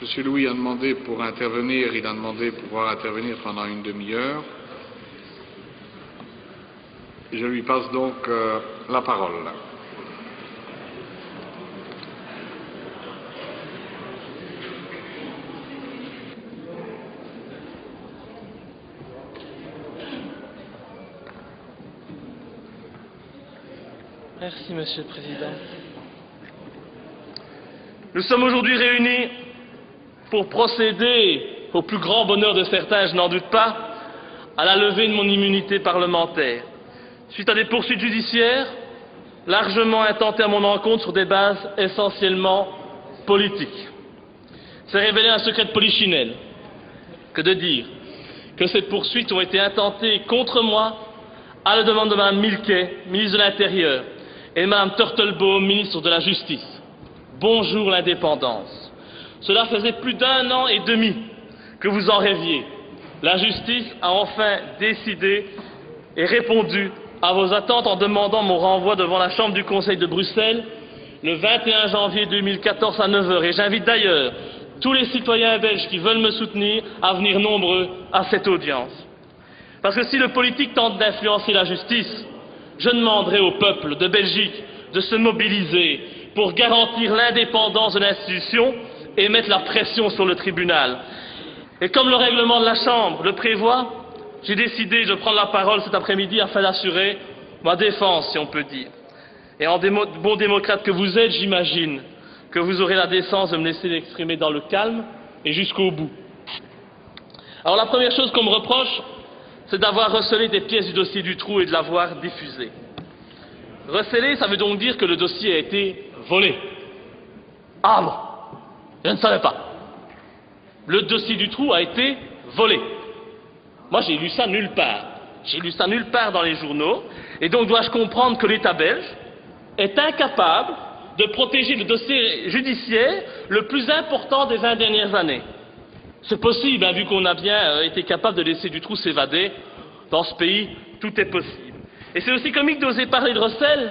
M. Louis a demandé pour intervenir, il a demandé pouvoir intervenir pendant une demi-heure. Je lui passe donc la parole. Merci, Monsieur le Président. Nous sommes aujourd'hui réunis pour procéder, au plus grand bonheur de certains, je n'en doute pas, à la levée de mon immunité parlementaire, suite à des poursuites judiciaires largement intentées à mon encontre sur des bases essentiellement politiques. C'est révéler un secret de polichinelle que de dire que ces poursuites ont été intentées contre moi à la demande de Mme Milquet, ministre de l'Intérieur, et Mme Turtelbaum, ministre de la Justice. Bonjour l'indépendance. Cela faisait plus d'1 an et demi que vous en rêviez. La justice a enfin décidé et répondu à vos attentes en demandant mon renvoi devant la Chambre du Conseil de Bruxelles le 21 janvier 2014 à 9 h. Et j'invite d'ailleurs tous les citoyens belges qui veulent me soutenir à venir nombreux à cette audience. Parce que si le politique tente d'influencer la justice, je demanderai au peuple de Belgique de se mobiliser pour garantir l'indépendance de l'institution et mettre la pression sur le tribunal. Et comme le règlement de la Chambre le prévoit, j'ai décidé de prendre la parole cet après-midi afin d'assurer ma défense, si on peut dire. Et en bon démocrate que vous êtes, j'imagine que vous aurez la décence de me laisser l'exprimer dans le calme et jusqu'au bout. Alors la première chose qu'on me reproche, c'est d'avoir recelé des pièces du dossier Dutroux et de l'avoir diffusé. Recelé, ça veut donc dire que le dossier a été volé. Ah bon, je ne savais pas. Le dossier Dutroux a été volé. Moi, j'ai lu ça nulle part. J'ai lu ça nulle part dans les journaux. Et donc, dois-je comprendre que l'État belge est incapable de protéger le dossier judiciaire le plus important des 20 dernières années? C'est possible, hein, vu qu'on a bien été capable de laisser Dutroux s'évader. Dans ce pays, tout est possible. Et c'est aussi comique d'oser parler de recel,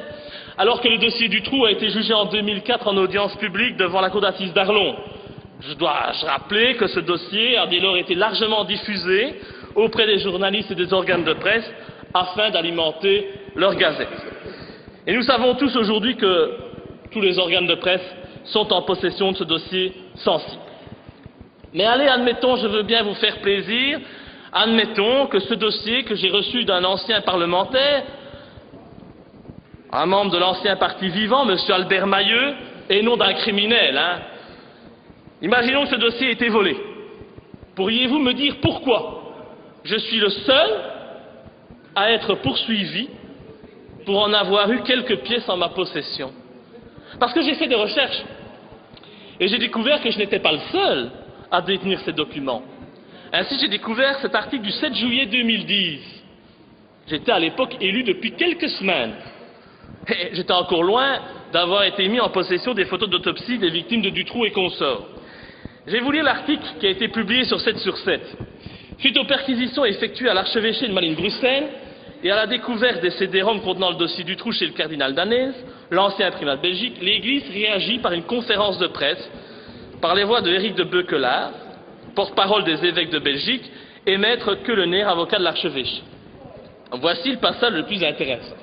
alors que le dossier Dutroux a été jugé en 2004 en audience publique devant la cour d'assises d'Arlon. Je dois rappeler que ce dossier a dès lors été largement diffusé auprès des journalistes et des organes de presse afin d'alimenter leur gazette. Et nous savons tous aujourd'hui que tous les organes de presse sont en possession de ce dossier sensible. Mais allez, admettons, je veux bien vous faire plaisir, admettons que ce dossier que j'ai reçu d'un ancien parlementaire, un membre de l'ancien parti vivant, M. Albert Mailleux, et non d'un criminel, hein. Imaginons que ce dossier ait été volé. Pourriez-vous me dire pourquoi je suis le seul à être poursuivi pour en avoir eu quelques pièces en ma possession? Parce que j'ai fait des recherches et j'ai découvert que je n'étais pas le seul à détenir ces documents. Ainsi, j'ai découvert cet article du 7 juillet 2010. J'étais à l'époque élu depuis quelques semaines. Et j'étais encore loin d'avoir été mis en possession des photos d'autopsie des victimes de Dutroux et consorts. Je vais vous lire l'article qui a été publié sur 7 sur 7. Suite aux perquisitions effectuées à l'archevêché de Malines-Bruxelles et à la découverte des CD-ROM contenant le dossier Dutroux chez le cardinal Danez, l'ancien primat de Belgique, l'Église réagit par une conférence de presse par les voix de Éric de Beuquelaar, porte-parole des évêques de Belgique, et maître Keulener, avocat de l'archevêché. Voici le passage le plus intéressant.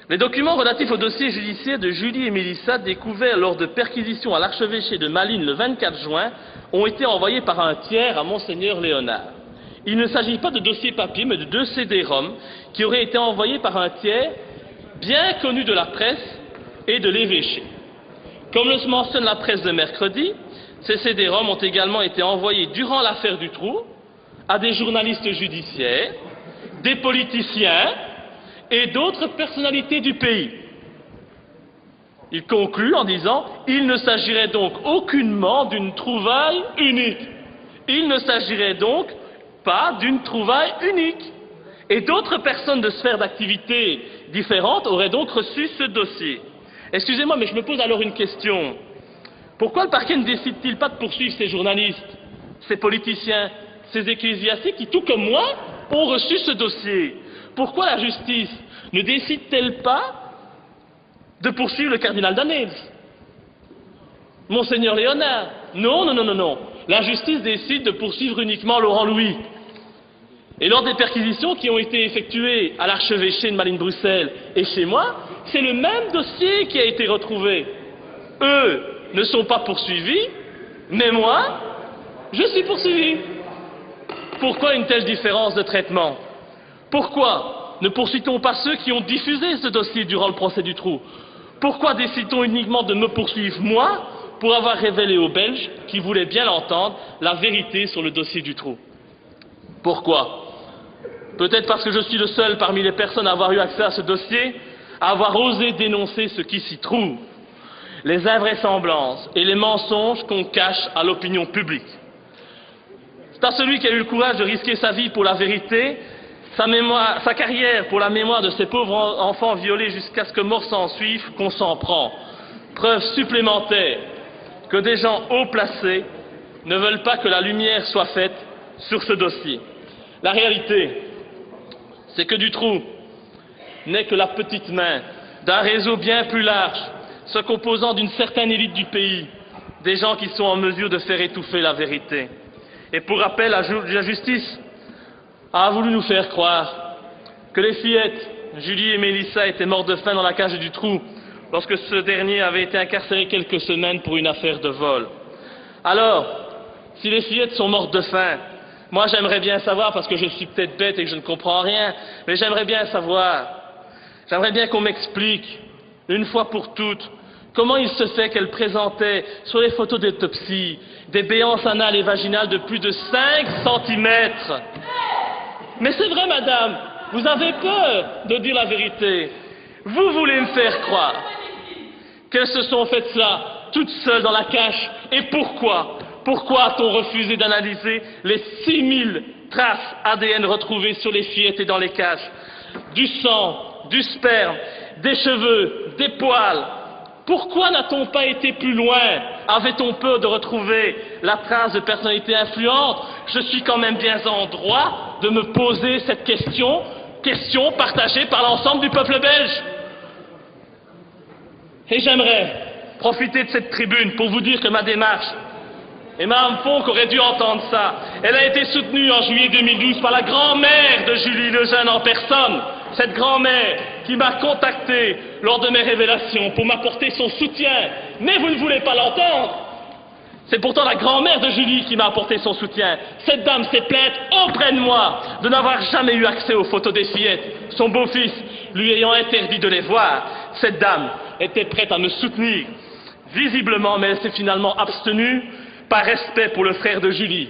Les documents relatifs au dossier judiciaire de Julie et Mélissa découverts lors de perquisitions à l'archevêché de Malines le 24 juin ont été envoyés par un tiers à Monseigneur Léonard. Il ne s'agit pas de dossiers papier, mais de 2 CD-ROM qui auraient été envoyés par un tiers bien connu de la presse et de l'évêché. Comme le mentionne la presse de mercredi, ces CD-ROM ont également été envoyés durant l'affaire Dutroux à des journalistes judiciaires, des politiciens et d'autres personnalités du pays. Il conclut en disant « Il ne s'agirait donc aucunement d'une trouvaille unique. Il ne s'agirait donc pas d'une trouvaille unique. » Et d'autres personnes de sphères d'activité différentes auraient donc reçu ce dossier. Excusez-moi, mais je me pose alors une question. Pourquoi le parquet ne décide-t-il pas de poursuivre ces journalistes, ces politiciens, ces ecclésiastiques qui, tout comme moi, ont reçu ce dossier? Pourquoi la justice ne décide-t-elle pas de poursuivre le cardinal Danez? Monseigneur Léonard. Non, non, non, non, non. La justice décide de poursuivre uniquement Laurent Louis. Et lors des perquisitions qui ont été effectuées à l'archevêché de Malines-Bruxelles et chez moi, c'est le même dossier qui a été retrouvé. Eux ne sont pas poursuivis, mais moi, je suis poursuivi. Pourquoi une telle différence de traitement? Pourquoi ne poursuit-on pas ceux qui ont diffusé ce dossier durant le procès du Trou? Pourquoi décide-t-on uniquement de me poursuivre, moi, pour avoir révélé aux Belges, qui voulaient bien l'entendre, la vérité sur le dossier du Trou? Pourquoi? Peut-être parce que je suis le seul parmi les personnes à avoir eu accès à ce dossier, à avoir osé dénoncer ce qui s'y trouve, les invraisemblances et les mensonges qu'on cache à l'opinion publique. C'est à celui qui a eu le courage de risquer sa vie pour la vérité, sa carrière pour la mémoire de ces pauvres enfants violés jusqu'à ce que mort s'en suive, qu'on s'en prend. Preuve supplémentaire que des gens haut placés ne veulent pas que la lumière soit faite sur ce dossier. La réalité, c'est que Dutroux n'est que la petite main d'un réseau bien plus large, se composant d'une certaine élite du pays, des gens qui sont en mesure de faire étouffer la vérité. Et pour rappel, la justice a voulu nous faire croire que les fillettes, Julie et Mélissa, étaient mortes de faim dans la cage du Trou lorsque ce dernier avait été incarcéré quelques semaines pour une affaire de vol. Alors, si les fillettes sont mortes de faim, moi j'aimerais bien savoir, parce que je suis peut-être bête et que je ne comprends rien, mais j'aimerais bien savoir, j'aimerais bien qu'on m'explique, une fois pour toutes, comment il se fait qu'elle présentait sur les photos d'autopsie des béances anales et vaginales de plus de 5 cm. Mais c'est vrai, madame, vous avez peur de dire la vérité. Vous voulez me faire croire qu'elles se sont faites cela toutes seules dans la cache. Et pourquoi? Pourquoi a-t-on refusé d'analyser les 6000 traces ADN retrouvées sur les fillettes et dans les caches? Du sang, du sperme, des cheveux, des poils. Pourquoi n'a-t-on pas été plus loin? Avait-on peur de retrouver la trace de personnalité influente? Je suis quand même bien en droit de me poser cette question partagée par l'ensemble du peuple belge. Et j'aimerais profiter de cette tribune pour vous dire que ma démarche, et Mme Fonck aurait dû entendre ça, elle a été soutenue en juillet 2012 par la grand-mère de Julie Lejeune en personne. Cette grand-mère qui m'a contacté lors de mes révélations pour m'apporter son soutien. Mais vous ne voulez pas l'entendre. C'est pourtant la grand-mère de Julie qui m'a apporté son soutien. Cette dame s'est plainte auprès de moi de n'avoir jamais eu accès aux photos des fillettes, son beau-fils lui ayant interdit de les voir. Cette dame était prête à me soutenir, visiblement, mais elle s'est finalement abstenue par respect pour le frère de Julie.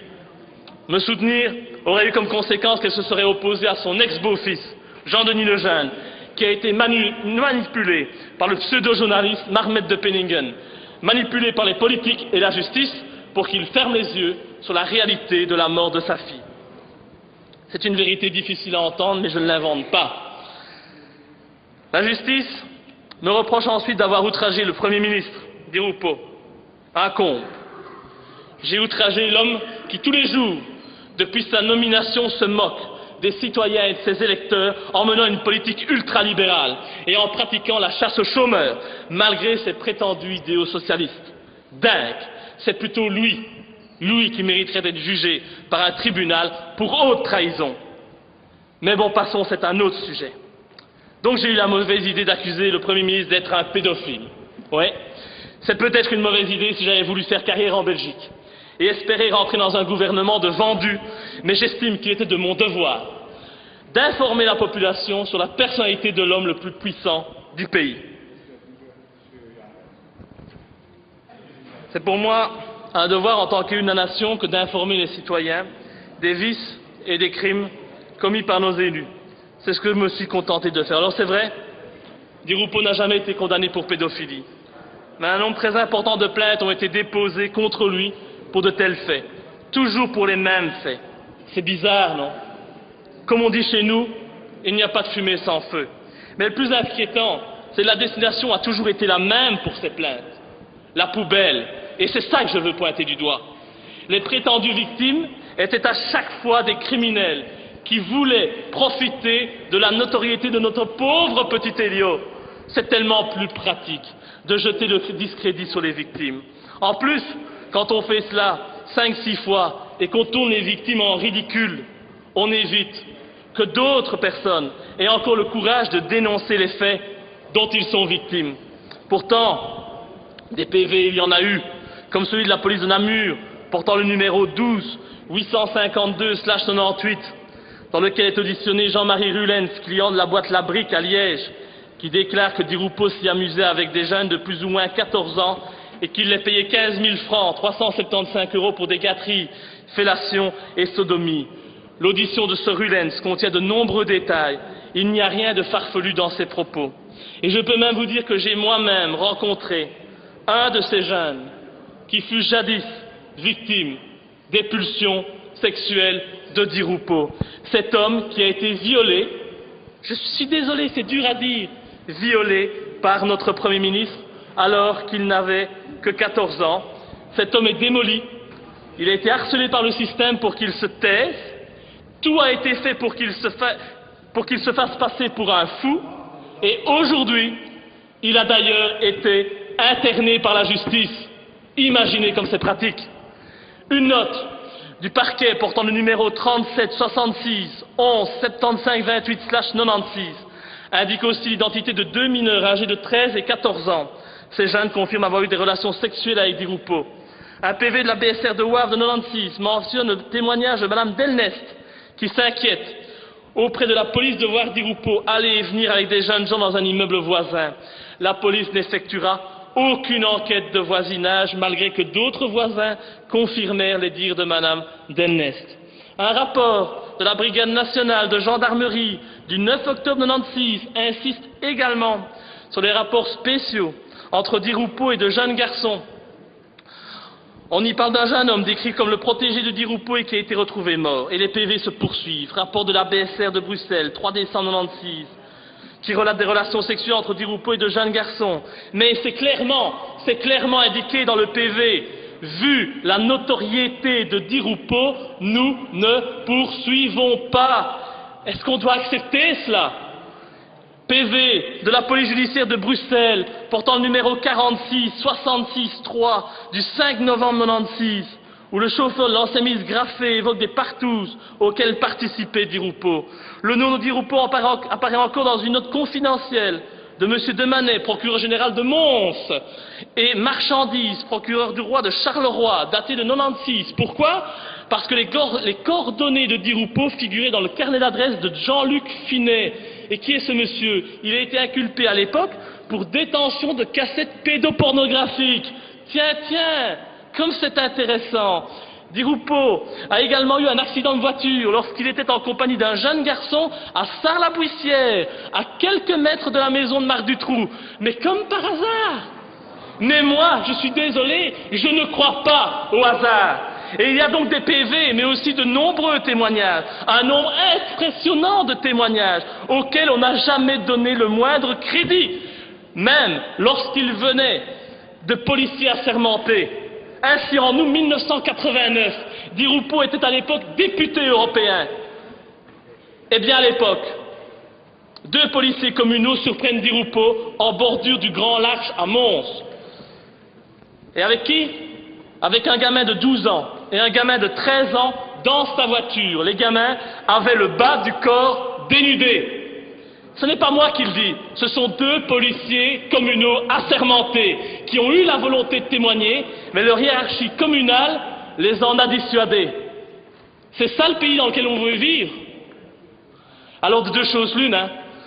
Me soutenir aurait eu comme conséquence qu'elle se serait opposée à son ex-beau-fils, Jean-Denis Lejeune, qui a été manipulé par le pseudo-journaliste Marmette de Penningen, manipulé par les politiques et la justice pour qu'il ferme les yeux sur la réalité de la mort de sa fille. C'est une vérité difficile à entendre, mais je ne l'invente pas. La justice me reproche ensuite d'avoir outragé le Premier ministre, Di Rupo, à Combe. J'ai outragé l'homme qui, tous les jours, depuis sa nomination, se moque des citoyens et de ses électeurs en menant une politique ultralibérale et en pratiquant la chasse aux chômeurs, malgré ses prétendus idéaux socialistes. Dingue, c'est plutôt lui qui mériterait d'être jugé par un tribunal pour haute trahison. Mais bon, passons, c'est un autre sujet. Donc j'ai eu la mauvaise idée d'accuser le Premier ministre d'être un pédophile. Ouais, c'est peut-être une mauvaise idée si j'avais voulu faire carrière en Belgique et espérer rentrer dans un gouvernement de vendus, mais j'estime qu'il était de mon devoir d'informer la population sur la personnalité de l'homme le plus puissant du pays. C'est pour moi un devoir en tant qu'élu de la nation que d'informer les citoyens des vices et des crimes commis par nos élus. C'est ce que je me suis contenté de faire. Alors c'est vrai, Di Rupo n'a jamais été condamné pour pédophilie, mais un nombre très important de plaintes ont été déposées contre lui pour de tels faits, toujours pour les mêmes faits. C'est bizarre, non? Comme on dit chez nous, il n'y a pas de fumée sans feu. Mais le plus inquiétant, c'est que la destination a toujours été la même pour ces plaintes. La poubelle. Et c'est ça que je veux pointer du doigt. Les prétendues victimes étaient à chaque fois des criminels qui voulaient profiter de la notoriété de notre pauvre petit Elio. C'est tellement plus pratique de jeter le discrédit sur les victimes. En plus, quand on fait cela 5-6 fois et qu'on tourne les victimes en ridicule, on évite que d'autres personnes aient encore le courage de dénoncer les faits dont ils sont victimes. Pourtant, des PV, il y en a eu, comme celui de la police de Namur, portant le numéro 12-852/98, dans lequel est auditionné Jean-Marie Rulens, client de la boîte La Brique à Liège, qui déclare que Di Rupo s'y amusait avec des jeunes de plus ou moins 14 ans et qu'il les payait 15 000 francs, 375 € pour des gâteries, fellations et sodomies. L'audition de ce Rulens contient de nombreux détails. Il n'y a rien de farfelu dans ses propos. Et je peux même vous dire que j'ai moi-même rencontré un de ces jeunes qui fut jadis victime des pulsions sexuelles de Di Rupo. Cet homme qui a été violé, je suis désolé, c'est dur à dire, violé par notre Premier ministre alors qu'il n'avait que 14 ans. Cet homme est démoli, il a été harcelé par le système pour qu'il se taise, tout a été fait pour qu'il se fasse passer pour un fou, et aujourd'hui, il a d'ailleurs été interné par la justice. Imaginez comme c'est pratique. Une note du parquet portant le numéro 37 66 11 75 28/96 indique aussi l'identité de 2 mineurs âgés de 13 et 14 ans. Ces jeunes confirment avoir eu des relations sexuelles avec Di Rupo. Un PV de la BSR de Wavre de 96 mentionne le témoignage de Madame Delnest qui s'inquiète auprès de la police de voir Di Rupo aller et venir avec des jeunes gens dans un immeuble voisin. La police n'effectuera aucune enquête de voisinage, malgré que d'autres voisins confirmèrent les dires de Madame Delnest. Un rapport de la Brigade nationale de gendarmerie du 9 octobre 96 insiste également sur les rapports spéciaux entre Di Rupo et de jeunes garçons. On y parle d'un jeune homme décrit comme le protégé de Di Rupo et qui a été retrouvé mort. Et les PV se poursuivent. Rapport de la BSR de Bruxelles, 3 décembre 96, qui relate des relations sexuelles entre Di Rupo et de jeunes garçons. Mais c'est clairement indiqué dans le PV. Vu la notoriété de Di Rupo, nous ne poursuivons pas. Est-ce qu'on doit accepter cela? PV de la police judiciaire de Bruxelles, portant le numéro 46-66-3 du 5 novembre 96, où le chauffeur de l'ancien ministre Graffé évoque des partouzes auxquelles participait Di Rupo. Le nom de Di Rupo apparaît encore dans une note confidentielle de M. Demanet, procureur général de Mons, et Marchandise, procureur du roi de Charleroi, daté de 96. Pourquoi? Parce que les coordonnées de Di Rupo figuraient dans le carnet d'adresse de Jean-Luc Finet. Et qui est ce monsieur? Il a été inculpé à l'époque pour détention de cassettes pédopornographiques. Tiens, comme c'est intéressant. Di Rupo a également eu un accident de voiture lorsqu'il était en compagnie d'un jeune garçon à Sarre-la-Buissière, à quelques mètres de la maison de Marc Dutroux. Mais comme par hasard. Mais moi, je suis désolé, je ne crois pas au hasard. Et il y a donc des PV, mais aussi de nombreux témoignages, un nombre impressionnant de témoignages, auxquels on n'a jamais donné le moindre crédit, même lorsqu'ils venaient de policiers assermentés. Ainsi, en août 1989, Di Rupo était à l'époque député européen. Eh bien, à l'époque, 2 policiers communaux surprennent Di Rupo en bordure du Grand Large à Mons. Et avec qui? Avec un gamin de 12 ans et un gamin de 13 ans dans sa voiture. Les gamins avaient le bas du corps dénudé. Ce n'est pas moi qui le dis, ce sont 2 policiers communaux assermentés qui ont eu la volonté de témoigner, mais leur hiérarchie communale les en a dissuadés. C'est ça le pays dans lequel on veut vivre. Alors de 2 choses l'une,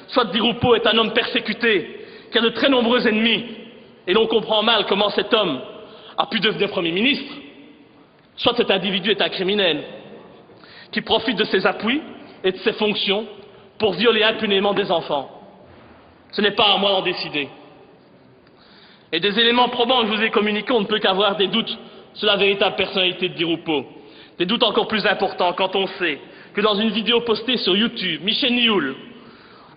soit Di Rupo est un homme persécuté, qui a de très nombreux ennemis, et l'on comprend mal comment cet homme a pu devenir Premier ministre, soit cet individu est un criminel qui profite de ses appuis et de ses fonctions pour violer impunément des enfants. Ce n'est pas à moi d'en décider. Et des éléments probants que je vous ai communiqués, on ne peut qu'avoir des doutes sur la véritable personnalité de Di Rupo. Des doutes encore plus importants quand on sait que dans une vidéo postée sur YouTube, Michel Nioul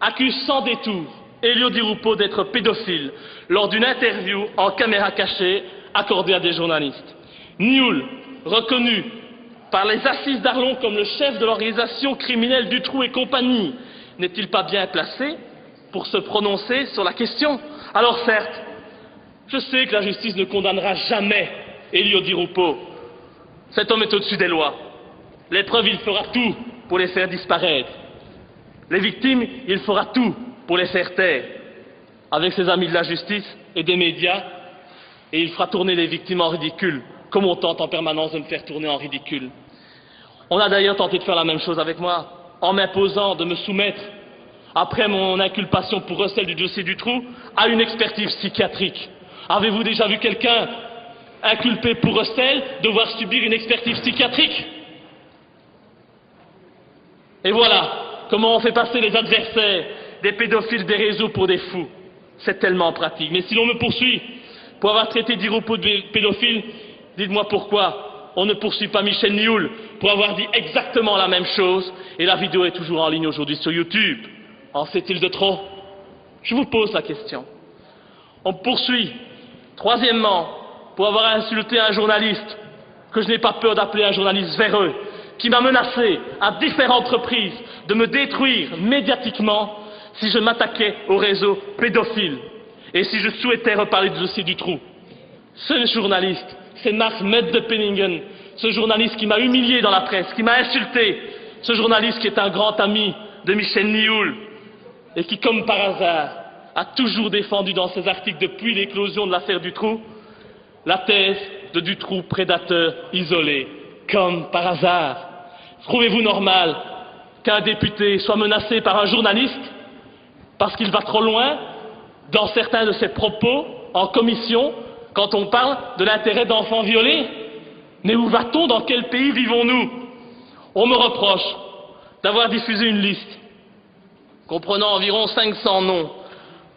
accuse sans détour Elio Di Rupo d'être pédophile lors d'une interview en caméra cachée accordée à des journalistes. Nioul, reconnu par les assises d'Arlon comme le chef de l'organisation criminelle Dutroux et compagnie, n'est-il pas bien placé pour se prononcer sur la question? Alors certes, je sais que la justice ne condamnera jamais Elio Di Rupo. Cet homme est au-dessus des lois. Les preuves, il fera tout pour les faire disparaître. Les victimes, il fera tout pour les faire taire. Avec ses amis de la justice et des médias, et il fera tourner les victimes en ridicule, comme on tente en permanence de me faire tourner en ridicule. On a d'ailleurs tenté de faire la même chose avec moi, en m'imposant de me soumettre, après mon inculpation pour recel du dossier Dutroux, à une expertise psychiatrique. Avez-vous déjà vu quelqu'un inculpé pour recel devoir subir une expertise psychiatrique? Et voilà comment on fait passer les adversaires des pédophiles des réseaux pour des fous. C'est tellement pratique. Mais si l'on me poursuit pour avoir traité Di Rupo de pédophile, dites-moi pourquoi on ne poursuit pas Michel Nioul pour avoir dit exactement la même chose, et la vidéo est toujours en ligne aujourd'hui sur YouTube. En sait-il de trop? Je vous pose la question. On me poursuit, troisièmement, pour avoir insulté un journaliste, que je n'ai pas peur d'appeler un journaliste véreux, qui m'a menacé à différentes reprises de me détruire médiatiquement si je m'attaquais au réseau pédophile et si je souhaitais reparler du dossier Dutroux. Ce journaliste, c'est Marc Meddepenningen, ce journaliste qui m'a humilié dans la presse, qui m'a insulté, ce journaliste qui est un grand ami de Michel Nioul et qui, comme par hasard, a toujours défendu dans ses articles depuis l'éclosion de l'affaire Dutroux la thèse de Dutroux prédateur isolé, comme par hasard. Trouvez-vous normal qu'un député soit menacé par un journaliste parce qu'il va trop loin dans certains de ses propos en commission quand on parle de l'intérêt d'enfants violés? Mais où va-t-on? Dans quel pays vivons-nous? On me reproche d'avoir diffusé une liste comprenant environ 500 noms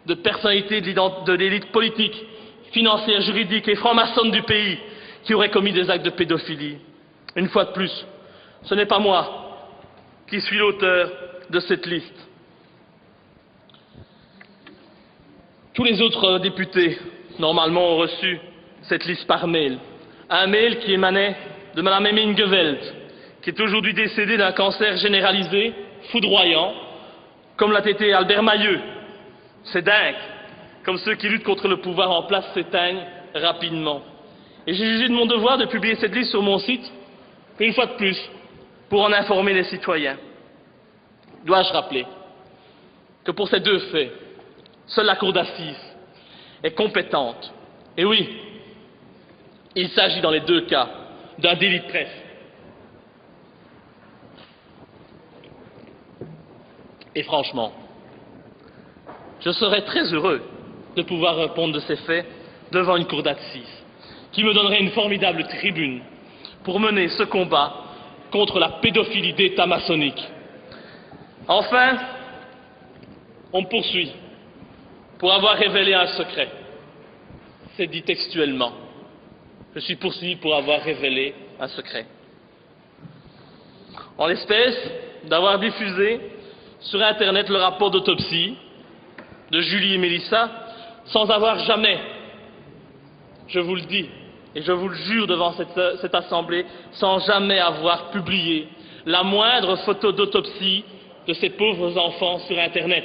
de personnalités de l'élite politique, financière, juridique et franc-maçonne du pays qui auraient commis des actes de pédophilie. Une fois de plus, ce n'est pas moi qui suis l'auteur de cette liste. Tous les autres députés, normalement, ont reçu cette liste par mail. Un mail qui émanait de Mme Hemming Geveld, qui est aujourd'hui décédée d'un cancer généralisé, foudroyant, comme l'a été Albert Mailleux. C'est dingue, comme ceux qui luttent contre le pouvoir en place s'éteignent rapidement. Et j'ai jugé de mon devoir de publier cette liste sur mon site, une fois de plus, pour en informer les citoyens. Dois-je rappeler que pour ces deux faits, seule la cour d'assises est compétente. Et oui, il s'agit dans les deux cas d'un délit de presse. Et franchement, je serais très heureux de pouvoir répondre de ces faits devant une cour d'assises, qui me donnerait une formidable tribune pour mener ce combat contre la pédophilie d'État maçonnique. Enfin, on me poursuit pour avoir révélé un secret. C'est dit textuellement. Je suis poursuivi pour avoir révélé un secret. En l'espèce, d'avoir diffusé sur Internet le rapport d'autopsie de Julie et Mélissa sans avoir jamais, je vous le dis et je vous le jure devant cette assemblée, sans jamais avoir publié la moindre photo d'autopsie de ces pauvres enfants sur Internet.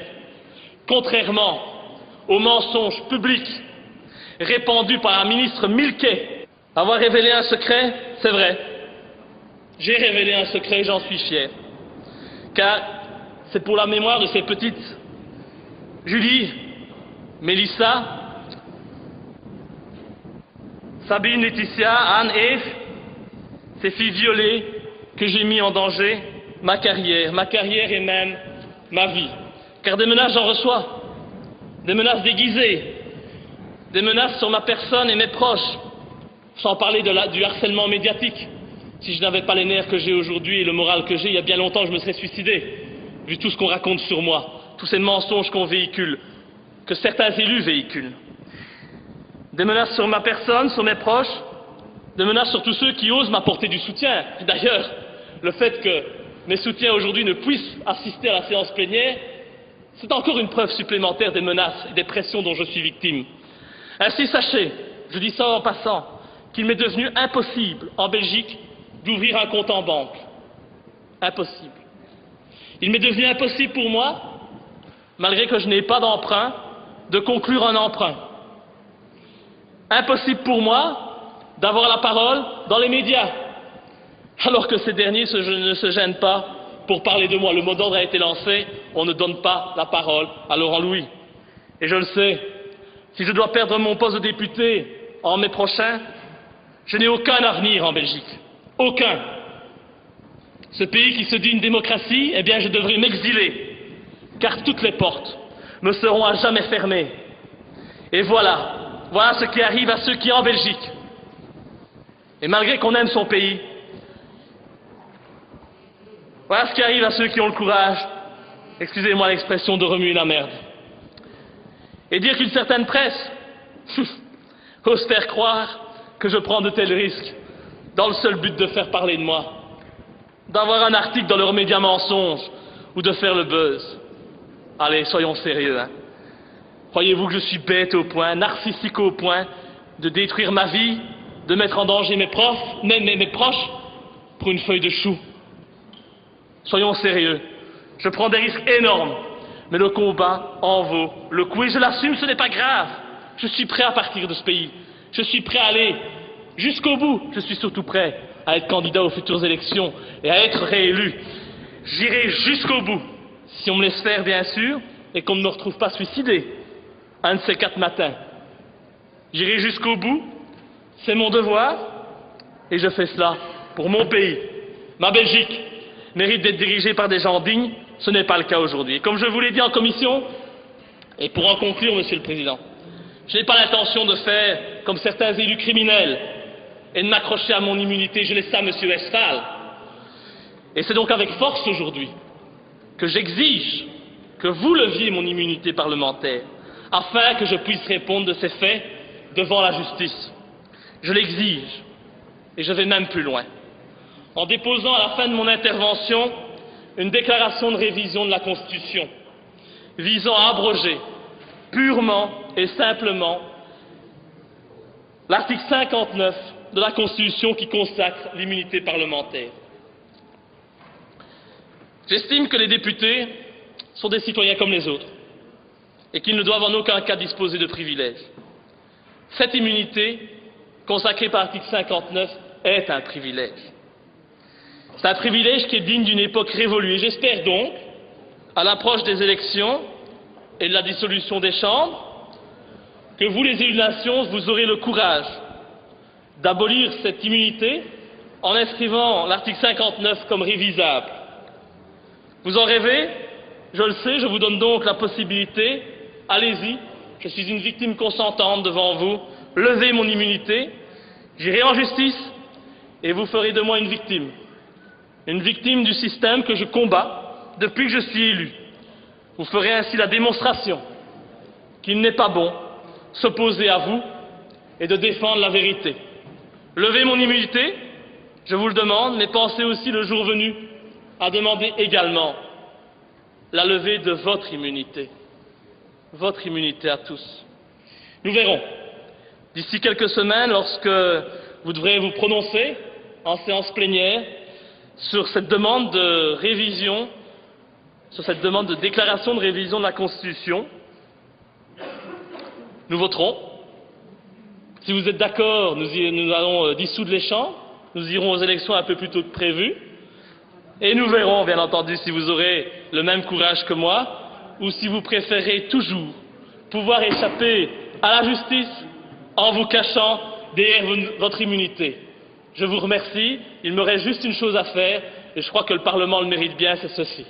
Contrairement aux mensonges publics répandus par un ministre Milquet. Avoir révélé un secret, c'est vrai. J'ai révélé un secret et j'en suis fier. Car c'est pour la mémoire de ces petites Julie, Mélissa, Sabine, Laetitia, Anne, Eve, ces filles violées que j'ai mis en danger ma carrière et même ma vie. Car des menaces, j'en reçois. Des menaces déguisées, des menaces sur ma personne et mes proches, sans parler du harcèlement médiatique. Si je n'avais pas les nerfs que j'ai aujourd'hui et le moral que j'ai, il y a bien longtemps, je me serais suicidé, vu tout ce qu'on raconte sur moi, tous ces mensonges qu'on véhicule, que certains élus véhiculent. Des menaces sur ma personne, sur mes proches, des menaces sur tous ceux qui osent m'apporter du soutien. D'ailleurs, le fait que mes soutiens aujourd'hui ne puissent assister à la séance plénière, c'est encore une preuve supplémentaire des menaces et des pressions dont je suis victime. Ainsi, sachez, je dis ça en passant, qu'il m'est devenu impossible, en Belgique, d'ouvrir un compte en banque. Impossible. Il m'est devenu impossible pour moi, malgré que je n'ai pas d'emprunt, de conclure un emprunt. Impossible pour moi d'avoir la parole dans les médias, alors que ces derniers ne se gênent pas pour parler de moi. Le mot d'ordre a été lancé, on ne donne pas la parole à Laurent Louis. Et je le sais, si je dois perdre mon poste de député en mai prochain, je n'ai aucun avenir en Belgique. Aucun. Ce pays qui se dit une démocratie, eh bien je devrais m'exiler, car toutes les portes me seront à jamais fermées. Et voilà ce qui arrive à ceux qui en Belgique. Et malgré qu'on aime son pays, voilà ce qui arrive à ceux qui ont le courage, excusez-moi l'expression, de remuer la merde. Et dire qu'une certaine presse ose faire croire que je prends de tels risques dans le seul but de faire parler de moi, d'avoir un article dans leurs médias mensonges ou de faire le buzz. Allez, soyons sérieux, hein. Croyez-vous que je suis bête au point, narcissique au point de détruire ma vie, de mettre en danger mes proches pour une feuille de chou? Soyons sérieux. Je prends des risques énormes, mais le combat en vaut le coup. Et je l'assume, ce n'est pas grave. Je suis prêt à partir de ce pays. Je suis prêt à aller jusqu'au bout. Je suis surtout prêt à être candidat aux futures élections et à être réélu. J'irai jusqu'au bout, si on me laisse faire, bien sûr, et qu'on ne me retrouve pas suicidé un de ces 4 matins. J'irai jusqu'au bout, c'est mon devoir, et je fais cela pour mon pays. Ma Belgique mérite d'être dirigée par des gens dignes, ce n'est pas le cas aujourd'hui. Et comme je vous l'ai dit en commission, et pour en conclure, Monsieur le Président, je n'ai pas l'intention de faire comme certains élus criminels et de m'accrocher à mon immunité, je laisse ça à Monsieur Westphal. Et c'est donc avec force aujourd'hui que j'exige que vous leviez mon immunité parlementaire, afin que je puisse répondre de ces faits devant la justice. Je l'exige, et je vais même plus loin, en déposant à la fin de mon intervention une déclaration de révision de la Constitution, visant à abroger purement et simplement l'article 59 de la Constitution qui consacre l'immunité parlementaire. J'estime que les députés sont des citoyens comme les autres et qu'ils ne doivent en aucun cas disposer de privilèges. Cette immunité, consacrée par l'article 59, est un privilège. C'est un privilège qui est digne d'une époque révolue. Et j'espère donc, à l'approche des élections et de la dissolution des chambres, que vous, les élus de la nation, vous aurez le courage d'abolir cette immunité en inscrivant l'article 59 comme révisable. Vous en rêvez? Je le sais, je vous donne donc la possibilité. Allez-y, je suis une victime consentante devant vous. Levez mon immunité, j'irai en justice et vous ferez de moi une victime. Une victime du système que je combats depuis que je suis élu. Vous ferez ainsi la démonstration qu'il n'est pas bon s'opposer à vous et de défendre la vérité. Levez mon immunité, je vous le demande, mais pensez aussi le jour venu à demander également la levée de votre immunité à tous. Nous verrons, d'ici quelques semaines, lorsque vous devrez vous prononcer en séance plénière sur cette demande de révision, sur cette demande de déclaration de révision de la Constitution, nous voterons. Si vous êtes d'accord, nous allons dissoudre les chambres, nous irons aux élections un peu plus tôt que prévu, et nous verrons, bien entendu, si vous aurez le même courage que moi, ou si vous préférez toujours pouvoir échapper à la justice en vous cachant derrière votre immunité. Je vous remercie, il me reste juste une chose à faire, et je crois que le Parlement le mérite bien, c'est ceci.